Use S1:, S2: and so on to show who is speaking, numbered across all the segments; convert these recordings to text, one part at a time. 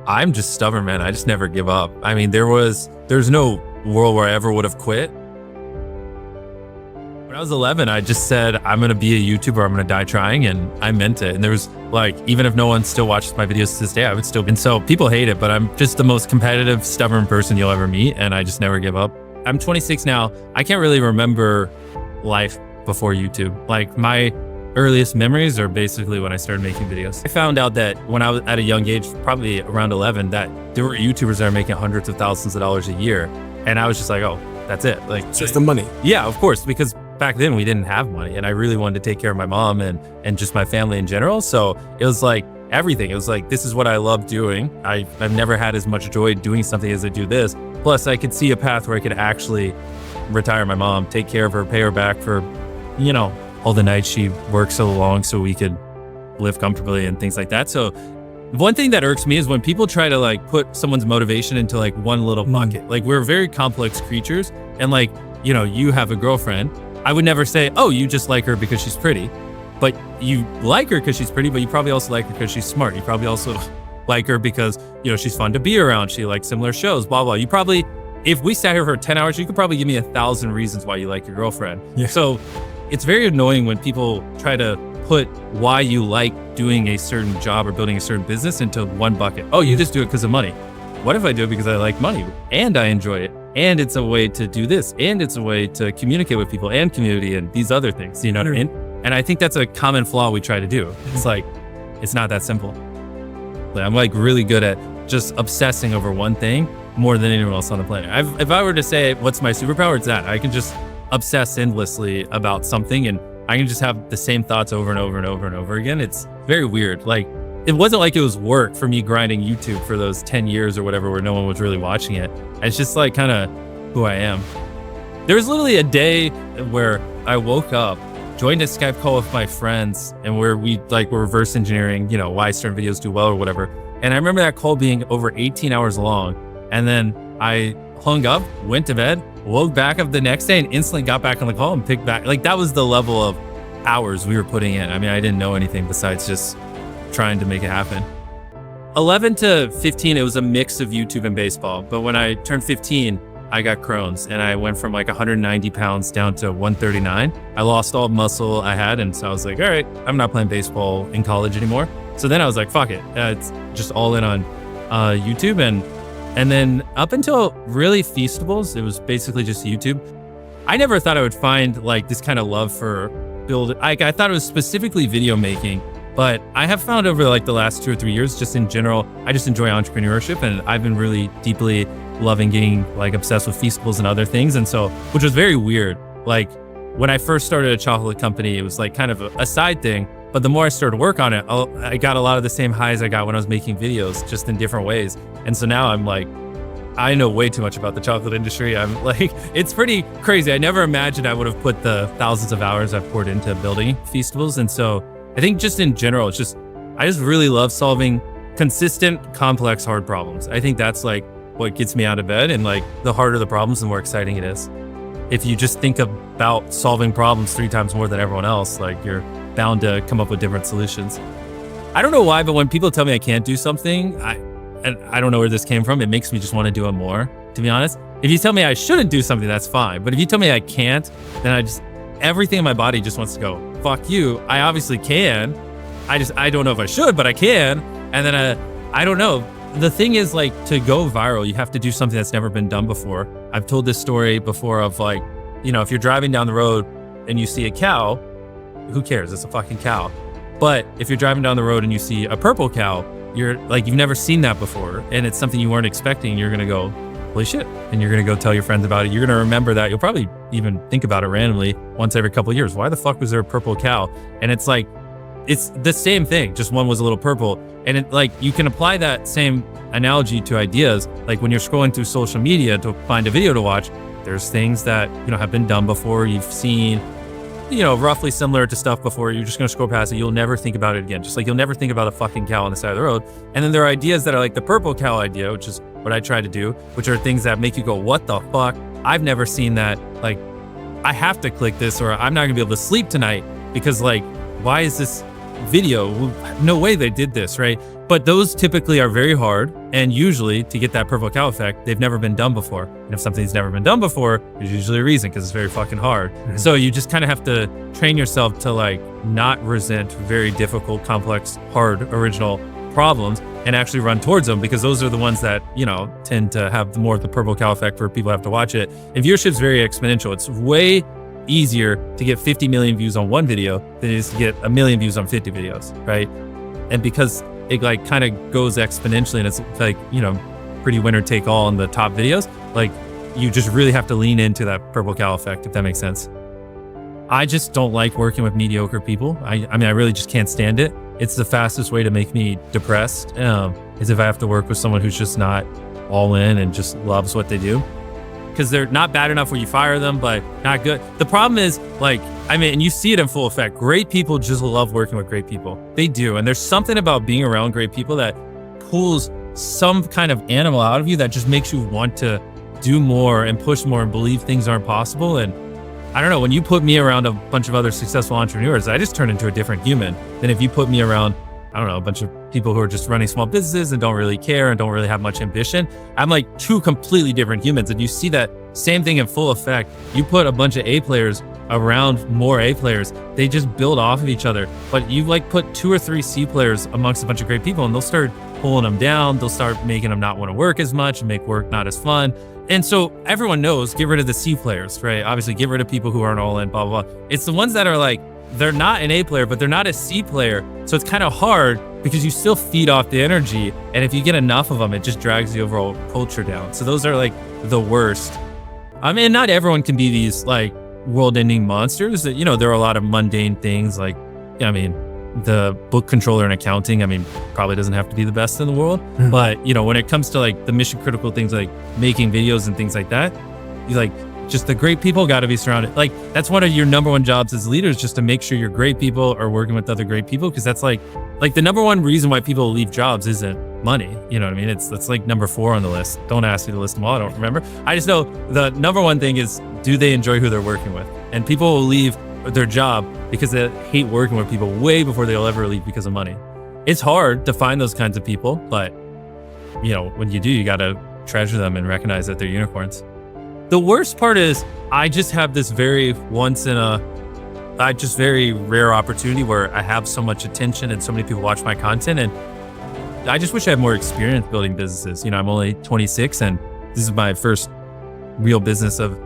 S1: I'm just stubborn, man. I just never give up. I mean, there's no world where I ever would have quit. When I was 11, I just said, I'm going to be a YouTuber. I'm going to die trying. And I meant it. And there was like, even if no one still watches my videos to this day, I would still. And so people hate it, but I'm just the most competitive, stubborn person you'll ever meet. And I just never give up. I'm 26 now. I can't really remember life before YouTube. Like my earliest memories are basically when I started making videos. I found out that when I was at a young age, probably around 11, that there were YouTubers that are making hundreds of thousands of dollars a year. And I was just like, oh, that's it. Like
S2: It's just the money.
S1: Yeah, of course, because back then we didn't have money and I really wanted to take care of my mom and just my family in general. So it was like everything. It was like, this is what I love doing. I've never had as much joy doing something as I do this. Plus I could see a path where I could actually retire my mom, take care of her, pay her back for, you know, all the nights she worked so long so we could live comfortably and things like that. So one thing that irks me is when people try to like put someone's motivation into like one little bucket. Like we're very complex creatures and like, you know, you have a girlfriend. I would never say, oh, you just like her because she's pretty, but you like her because she's pretty, but you probably also like her because she's smart. You probably also like her because, you know, she's fun to be around. She likes similar shows, blah, blah. You probably, if we sat here for 10 hours, you could probably give me 1,000 reasons why you like your girlfriend. Yeah. So it's very annoying when people try to put why you like doing a certain job or building a certain business into one bucket. Oh, you just do it because of money. What if I do it because I like money and I enjoy it? And it's a way to do this. And it's a way to communicate with people and community and these other things, you know what I mean? And I think that's a common flaw we try to do. It's like, it's not that simple. Like, I'm like really good at just obsessing over one thing more than anyone else on the planet. If I were to say, what's my superpower? It's that I can just obsess endlessly about something and I can just have the same thoughts over and over and over and over again. It's very weird. Like, it wasn't like it was work for me grinding YouTube for those 10 years or whatever where no one was really watching it. It's just like kind of who I am. There was literally a day where I woke up, joined a Skype call with my friends and where we like were reverse engineering, you know, why certain videos do well or whatever. And I remember that call being over 18 hours long. And then I hung up, went to bed, woke back up the next day and instantly got back on the call and picked back. Like that was the level of hours we were putting in. I mean, I didn't know anything besides just trying to make it happen. 11 to 15, it was a mix of YouTube and baseball. But when I turned 15, I got Crohn's and I went from like 190 pounds down to 139. I lost all muscle I had. And so I was like, all right, I'm not playing baseball in college anymore. So then I was like, fuck it. It's just all in on YouTube. And then up until really Feastables, it was basically just YouTube. I never thought I would find like this kind of love for I thought it was specifically video making, but I have found over like the last 2 or 3 years, just in general, I just enjoy entrepreneurship and I've been really deeply loving getting like obsessed with Feastables and other things. And so, which was very weird. Like when I first started a chocolate company, it was like kind of a side thing. But the more I started to work on it, I got a lot of the same highs I got when I was making videos, just in different ways. And so now I'm like, I know way too much about the chocolate industry. I'm like, it's pretty crazy. I never imagined I would have put the thousands of hours I've poured into building Feastables. And so I think just in general, I just really love solving consistent, complex, hard problems. I think that's like what gets me out of bed, and like the harder the problems, the more exciting it is. If you just think about solving problems 3 times more than everyone else, like you're bound to come up with different solutions. I don't know why, but when people tell me I can't do something, and I don't know where this came from, it makes me just want to do it more, to be honest. If you tell me I shouldn't do something, that's fine. But if you tell me I can't, then everything in my body just wants to go, fuck you. I obviously can. I don't know if I should, but I can. And then I don't know. The thing is, like, to go viral, you have to do something that's never been done before. I've told this story before of like, you know, if you're driving down the road and you see a cow, who cares? It's a fucking cow. But if you're driving down the road and you see a purple cow, you're like, you've never seen that before. And it's something you weren't expecting. You're going to go, holy shit. And you're going to go tell your friends about it. You're going to remember that. You'll probably even think about it randomly once every couple of years. Why the fuck was there a purple cow? And it's like, it's the same thing. Just one was a little purple. And it, like, you can apply that same analogy to ideas. Like when you're scrolling through social media to find a video to watch, there's things that, you know, have been done before. You've seen, you know, roughly similar to stuff before. You're just going to scroll past it. You'll never think about it again. Just like you'll never think about a fucking cow on the side of the road. And then there are ideas that are like the purple cow idea, which is what I try to do, which are things that make you go, what the fuck? I've never seen that. Like, I have to click this or I'm not gonna be able to sleep tonight because, like, why is this video, no way they did this, right? But those typically are very hard. And usually to get that purple cow effect, they've never been done before. And if something's never been done before, there's usually a reason, because it's very fucking hard. So you just kind of have to train yourself to like not resent very difficult, complex, hard, original problems and actually run towards them, because those are the ones that, you know, tend to have more of the purple cow effect for people who have to watch it. And viewership's very exponential. It's way easier to get 50 million views on one video than it is to get 1 million views on 50 videos, right? And because it like kind of goes exponentially, and it's like, you know, pretty winner take all on the top videos, like you just really have to lean into that purple cow effect, if that makes sense. I just don't like working with mediocre people. I mean, I really just can't stand it. It's the fastest way to make me depressed, is if I have to work with someone who's just not all in and just loves what they do. Because they're not bad enough when you fire them, but not good. The problem is, like, I mean, and you see it in full effect. Great people just love working with great people. They do. And there's something about being around great people that pulls some kind of animal out of you that just makes you want to do more and push more and believe things aren't possible. And I don't know, when you put me around a bunch of other successful entrepreneurs, I just turn into a different human than if you put me around, I don't know, a bunch of people who are just running small businesses and don't really care and don't really have much ambition. I'm like two completely different humans. And you see that same thing in full effect. You put a bunch of A players around more A players, they just build off of each other. But you like put 2 or 3 C players amongst a bunch of great people, and they'll start pulling them down. They'll start making them not want to work as much and make work not as fun. And so everyone knows, get rid of the C players, right? Obviously, get rid of people who aren't all in, blah, blah, blah. It's the ones that are like, they're not an A player, but they're not a C player. So it's kind of hard because you still feed off the energy. And if you get enough of them, it just drags the overall culture down. So those are like the worst. I mean, not everyone can be these like world-ending monsters. You know, there are a lot of mundane things like, I mean, the book controller in accounting, I mean, probably doesn't have to be the best in the world. But, you know, when it comes to like the mission critical things like making videos and things like that, you like, just the great people got to be surrounded. Like that's one of your number one jobs as leaders, just to make sure your great people are working with other great people. Cause that's like the number one reason why people leave jobs isn't money. You know what I mean? That's like number 4 on the list. Don't ask me to list them all. I don't remember. I just know the number one thing is, do they enjoy who they're working with? And people will leave their job because they hate working with people way before they'll ever leave because of money. It's hard to find those kinds of people, but you know, when you do, you got to treasure them and recognize that they're unicorns. The worst part is I just have this very rare opportunity where I have so much attention and so many people watch my content, and I just wish I had more experience building businesses. You know, I'm only 26 and this is my first real business. Of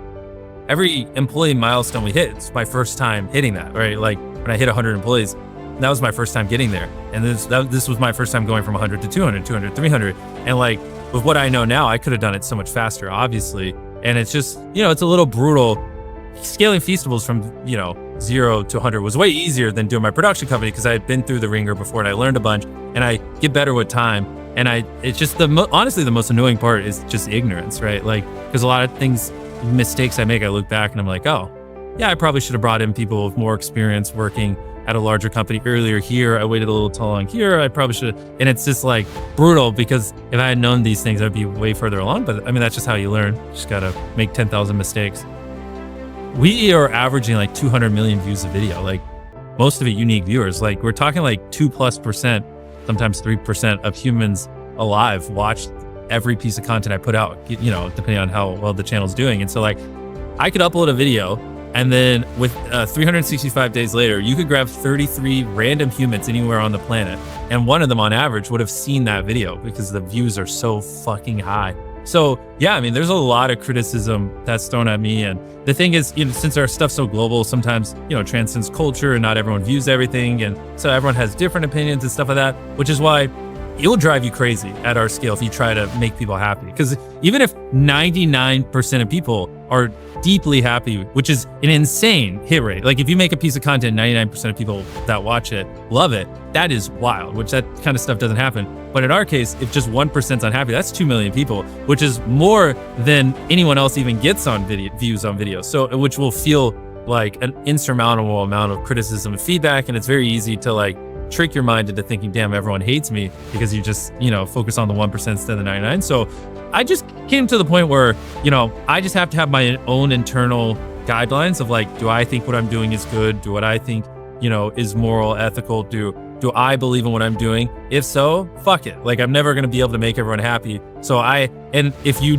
S1: every employee milestone we hit, it's my first time hitting that, right? Like when I hit 100 employees, that was my first time getting there. And this was my first time going from 100 to 200, 200, 300. And like with what I know now, I could have done it so much faster, obviously. And it's just, you know, it's a little brutal. Scaling Feastables from, you know, 0 to 100 was way easier than doing my production company, because I had been through the ringer before and I learned a bunch, and I get better with time. And it's just honestly, the most annoying part is just ignorance, right? Like, because a lot of mistakes I make, I look back and I'm like, oh, yeah, I probably should have brought in people with more experience working at a larger company earlier here. I waited a little too long here. I probably should have. And it's just like brutal, because if I had known these things, I'd be way further along. But I mean, that's just how you learn. You just got to make 10,000 mistakes. We are averaging like 200 million views a video, like most of it unique viewers. Like we're talking like 2+%, sometimes 3% of humans alive watch every piece of content I put out, you know, depending on how well the channel's doing. And so like I could upload a video, and then with 365 days later, you could grab 33 random humans anywhere on the planet, and one of them on average would have seen that video because the views are so fucking high. So yeah, I mean, there's a lot of criticism that's thrown at me. And the thing is, you know, since our stuff's so global, sometimes, you know, transcends culture and not everyone views everything. And so everyone has different opinions and stuff like that, which is why it will drive you crazy at our scale if you try to make people happy. Because even if 99% of people are deeply happy, which is an insane hit rate. Like if you make a piece of content, 99% of people that watch it love it, that is wild, which that kind of stuff doesn't happen. But in our case, if just 1%'s unhappy, that's 2 million people, which is more than anyone else even gets on views on videos. So, which will feel like an insurmountable amount of criticism and feedback. And it's very easy to like trick your mind into thinking, damn, everyone hates me, because you just, you know, focus on the 1% instead of the 99. So I just came to the point where, you know, I just have to have my own internal guidelines of like, do I think what I'm doing is good? Do what I think, you know, is moral, ethical? Do Do I believe in what I'm doing? If so, fuck it. Like, I'm never going to be able to make everyone happy. So and if you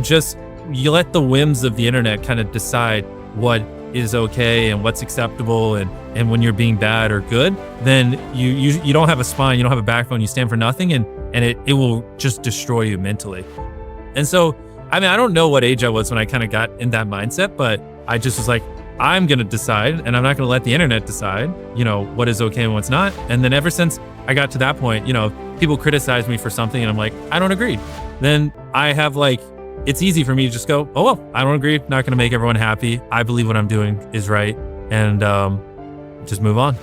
S1: let the whims of the internet kind of decide what is okay and what's acceptable and when you're being bad or good, then you don't have a spine, you don't have a backbone, you stand for nothing, and it will just destroy you mentally. And so, I mean, I don't know what age I was when I kind of got in that mindset, but I just was like, I'm going to decide, and I'm not going to let the internet decide, what is okay and what's not. And then ever since I got to that point, people criticize me for something and I'm like, I don't agree. Then I have it's easy for me to just go, oh, well, I don't agree. Not going to make everyone happy. I believe what I'm doing is right. And just move on.